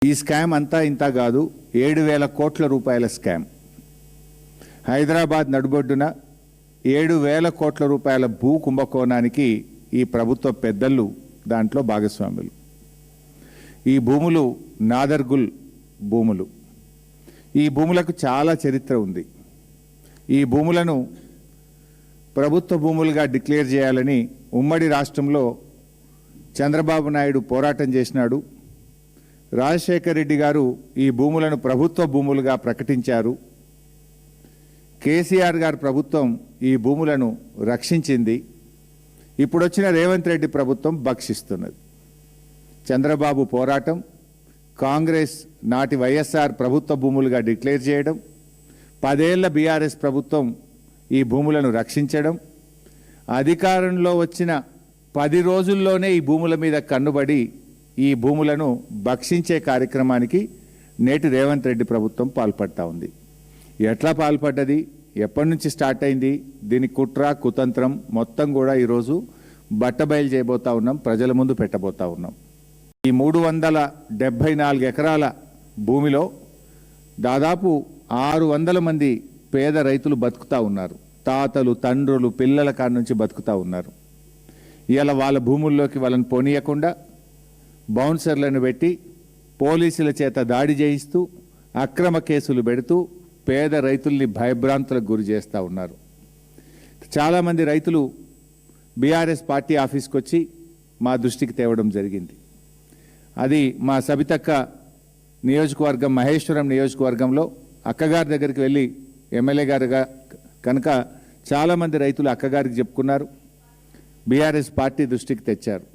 ఈ స్కామ్ అంతా ఇంత కాదు, 7,000 కోట్ల రూపాయల స్కామ్. హైదరాబాద్ నడుబొడ్డున 7,000 కోట్ల రూపాయల భూ కుంభకోణానికి ఈ ప్రభుత్వ పెద్దలు దాంట్లో భాగస్వాములు. ఈ భూములు నాదర్గుల్ భూములు. ఈ భూములకు చాలా చరిత్ర ఉంది. ఈ భూములను ప్రభుత్వ భూములుగా డిక్లేర్ చేయాలని ఉమ్మడి రాష్ట్రంలో చంద్రబాబు నాయుడు పోరాటం చేసినాడు. రాజశేఖర్ రెడ్డి గారు ఈ భూములను ప్రభుత్వ భూములుగా ప్రకటించారు. కేసీఆర్ గారి ప్రభుత్వం ఈ భూములను రక్షించింది. ఇప్పుడు వచ్చిన రేవంత్ రెడ్డి ప్రభుత్వం భక్షిస్తున్నది. చంద్రబాబు పోరాటం, కాంగ్రెస్ నాటి వైఎస్ఆర్ ప్రభుత్వ భూములుగా డిక్లేర్ చేయడం, 10 ఏళ్ల బీఆర్ఎస్ ప్రభుత్వం ఈ భూములను రక్షించడం, అధికారంలో వచ్చిన 10 రోజుల్లోనే ఈ భూముల మీద కన్నుబడి ఈ భూములను భక్షించే కార్యక్రమానికి నేటి రేవంత్ రెడ్డి ప్రభుత్వం పాల్పడతా ఉంది. ఎట్లా పాల్పడ్డది, ఎప్పటి నుంచి స్టార్ట్ అయింది, దీని కుట్ర కుతంత్రం మొత్తం కూడా ఈరోజు బట్టబయలు చేయబోతా ఉన్నాం, ప్రజల ముందు పెట్టబోతా ఉన్నాం. ఈ 374 ఎకరాల భూమిలో దాదాపు 600 మంది పేద రైతులు బతుకుతూ ఉన్నారు. తాతలు, తండ్రులు, పిల్లల కాడ నుంచి బతుకుతూ ఉన్నారు. ఇవాళ వాళ్ళ భూముల్లోకి వాళ్ళని పోనీయకుండా బౌన్సర్లను పెట్టి పోలీసుల చేత దాడి చేయిస్తూ అక్రమ కేసులు పెడుతూ పేద రైతుల్ని భయభ్రాంతులకు గురి చేస్తూ ఉన్నారు. చాలామంది రైతులు బీఆర్ఎస్ పార్టీ ఆఫీస్కి వచ్చి మా దృష్టికి తేవడం జరిగింది. అది మా సబితక్క నియోజకవర్గం, మహేశ్వరం నియోజకవర్గంలో అక్కగారి దగ్గరికి వెళ్ళి ఎమ్మెల్యే గారుగా కనుక చాలామంది రైతులు అక్కగారికి చెప్పుకున్నారు, బీఆర్ఎస్ పార్టీ దృష్టికి తెచ్చారు.